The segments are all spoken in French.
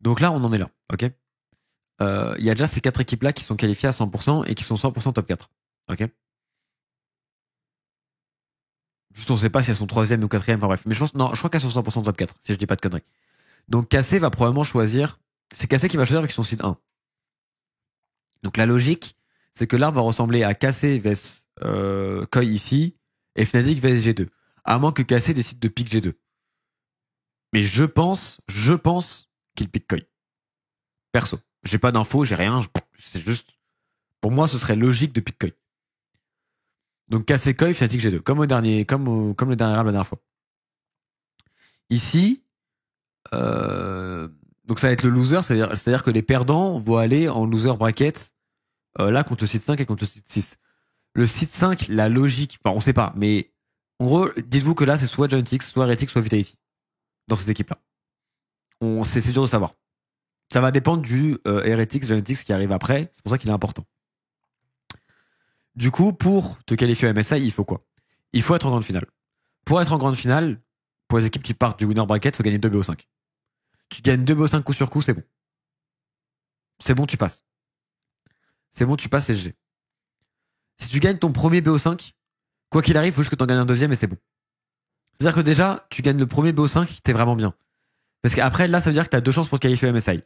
Donc là, on en est là, ok. Il y a déjà ces 4 équipes-là qui sont qualifiées à 100% et qui sont 100% top 4, ok. Juste, on sait pas si elles sont 3e ou 4e, enfin bref. Mais je crois qu'elles sont 100% top 4, si je dis pas de conneries. Donc KC va probablement choisir, c'est KC qui va choisir avec son seed 1. Donc la logique, c'est que l'arbre va ressembler à KC vs Koi ici, et Fnatic vs G2. À moins que KC décide de pick G2. Mais je pense qu'il pick Koi. Perso. J'ai pas d'infos, j'ai rien, c'est juste, pour moi, ce serait logique de pick Koi. Donc KC Koi, Fnatic G2. Comme le dernier arbre la dernière fois. Ici, donc ça va être le loser, c'est-à-dire que les perdants vont aller en loser bracket là contre le site 5 et contre le site 6. Le site 5, la logique, enfin on sait pas, mais en gros, dites-vous que là c'est soit Giantix, soit Heretics, soit Vitality dans cette équipe-là. C'est dur de savoir. Ça va dépendre du Heretics, Giantix qui arrive après, c'est pour ça qu'il est important. Du coup, pour te qualifier au MSI, il faut quoi? Il faut être en grande finale. Pour être en grande finale, pour les équipes qui partent du winner bracket, il faut gagner 2 BO5. Tu gagnes 2 BO5 coup sur coup, c'est bon. C'est bon, tu passes. C'est bon, tu passes SG. Si tu gagnes ton premier BO5, quoi qu'il arrive, il faut juste que tu en gagnes un deuxième et c'est bon. C'est-à-dire que déjà, tu gagnes le premier BO5, t'es vraiment bien. Parce qu'après, là, ça veut dire que t'as 2 chances pour te qualifier au MSI.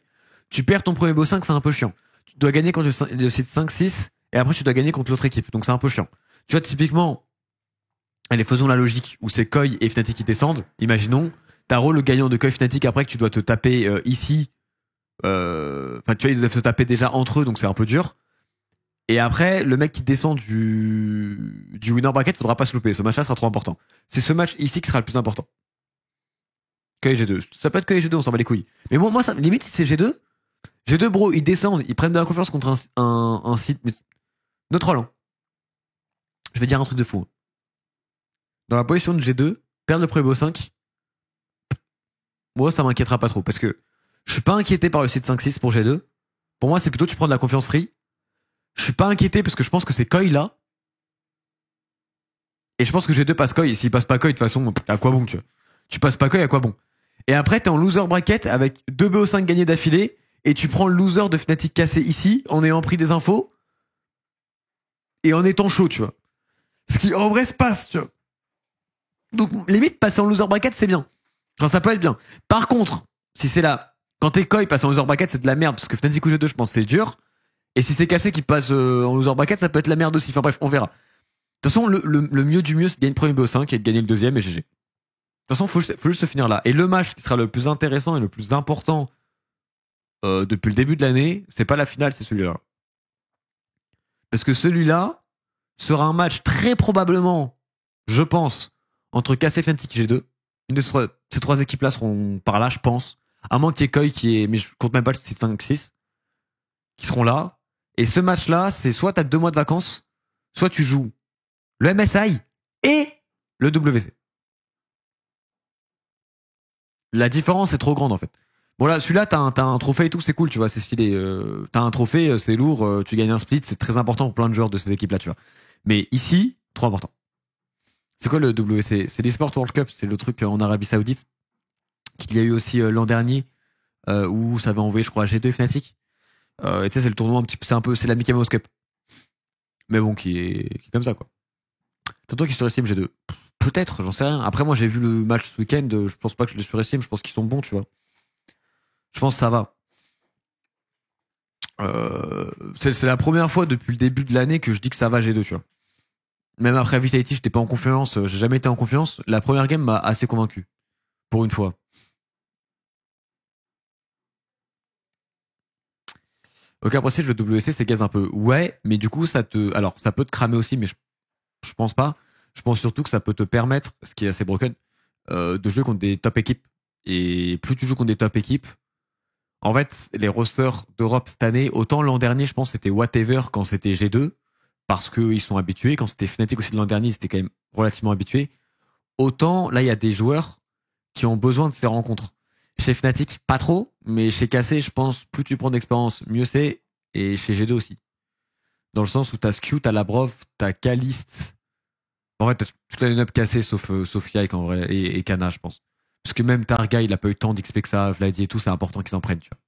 Tu perds ton premier BO5, c'est un peu chiant. Tu dois gagner contre le site 5-6 et après tu dois gagner contre l'autre équipe. Donc c'est un peu chiant. Tu vois, typiquement, allez, faisons la logique où c'est Koi et Fnatic qui descendent. Imaginons, Taro, le gagnant de Koi Fnatic, après que tu dois te taper ici. Enfin, tu vois, ils doivent se taper déjà entre eux, donc c'est un peu dur. Et après, le mec qui descend du winner bracket, faudra pas se louper. Ce match-là sera trop important. C'est ce match ici qui sera le plus important. Koi G2. Ça peut être Koi G2, on s'en bat les couilles. Mais moi, ça, limite, si c'est G2, bro, ils descendent, ils prennent de la confiance contre un site. Notre Roland. Je vais dire un truc de fou. Dans la position de G2, perdre le premier beau 5, moi, ça m'inquiétera pas trop. Parce que je suis pas inquiété par le site 5-6 pour G2. Pour moi, c'est plutôt tu prends de la confiance free. Je suis pas inquiété parce que je pense que c'est Koi là. Et je pense que G2 passe Koi. S'il passe pas Koi, de toute façon, à quoi bon, tu vois. Tu passes pas Koi, à quoi bon. Et après, t'es en loser bracket avec 2 BO5 gagnés d'affilée. Et tu prends le loser de Fnatic cassé ici, en ayant pris des infos. Et en étant chaud, tu vois. Ce qui, en vrai, se passe, tu vois. Donc, limite, passer en loser bracket, c'est bien. Enfin, ça peut être bien. Par contre, si c'est là, quand t'es Koi, passer en loser bracket, c'est de la merde. Parce que Fnatic ou G2, je pense, c'est dur. Et si c'est cassé qui passe en loser bracket, ça peut être la merde aussi. Enfin bref, on verra. De toute façon, le mieux du mieux, c'est de gagner le premier BO5 et de gagner le deuxième et GG. De toute façon, faut juste se finir là. Et le match qui sera le plus intéressant et le plus important depuis le début de l'année, c'est pas la finale, c'est celui-là. Parce que celui-là sera un match très probablement, je pense, entre KC, Fnatic et G2. Ces trois équipes-là seront par là, je pense. À moins qu'il y ait Koi mais je compte même pas le site 5-6, qui seront là. Et ce match-là, c'est soit t'as 2 mois de vacances, soit tu joues le MSI et le WC. La différence est trop grande en fait. Bon là, celui-là, t'as un trophée et tout, c'est cool, tu vois, c'est stylé. T'as un trophée, c'est lourd, tu gagnes un split, c'est très important pour plein de joueurs de ces équipes-là, tu vois. Mais ici, trop important. C'est quoi le WC? C'est l'eSport World Cup, c'est le truc en Arabie Saoudite qu'il y a eu aussi l'an dernier, où ça avait envoyé, je crois, G2 et Fnatic. Et tu sais, c'est le tournoi un petit peu, c'est la Mickey Mouse Cup. Mais bon, qui est comme ça, quoi. T'as toi qui surestime G2? Peut-être, j'en sais rien. Après, moi, j'ai vu le match ce week-end, je pense pas que je les surestime, je pense qu'ils sont bons, tu vois. Je pense que ça va. C'est la première fois depuis le début de l'année que je dis que ça va G2, tu vois. Même après Vitality, j'étais pas en confiance, j'ai jamais été en confiance. La première game m'a assez convaincu. Pour une fois. Ok, après, si le WC, c'est gaz un peu. Ouais, mais du coup, alors, ça peut te cramer aussi, mais je pense pas. Je pense surtout que ça peut te permettre, ce qui est assez broken, de jouer contre des top équipes. Et plus tu joues contre des top équipes, en fait, les rosters d'Europe cette année, autant l'an dernier, je pense, c'était whatever quand c'était G2, parce qu'ils sont habitués. Quand c'était Fnatic aussi de l'an dernier, ils étaient quand même relativement habitués. Autant, là, il y a des joueurs qui ont besoin de ces rencontres. Chez Fnatic, pas trop, mais chez KC, je pense, plus tu prends d'expérience, mieux c'est. Et chez G2 aussi. Dans le sens où t'as Skew, t'as Labrov, t'as Kalist. En fait, t'as toute la line-up cassée sauf Yike en vrai, et Kana, je pense. Parce que même Targa, il a pas eu tant d'XP que ça, Vladi et tout, c'est important qu'ils en prennent, tu vois.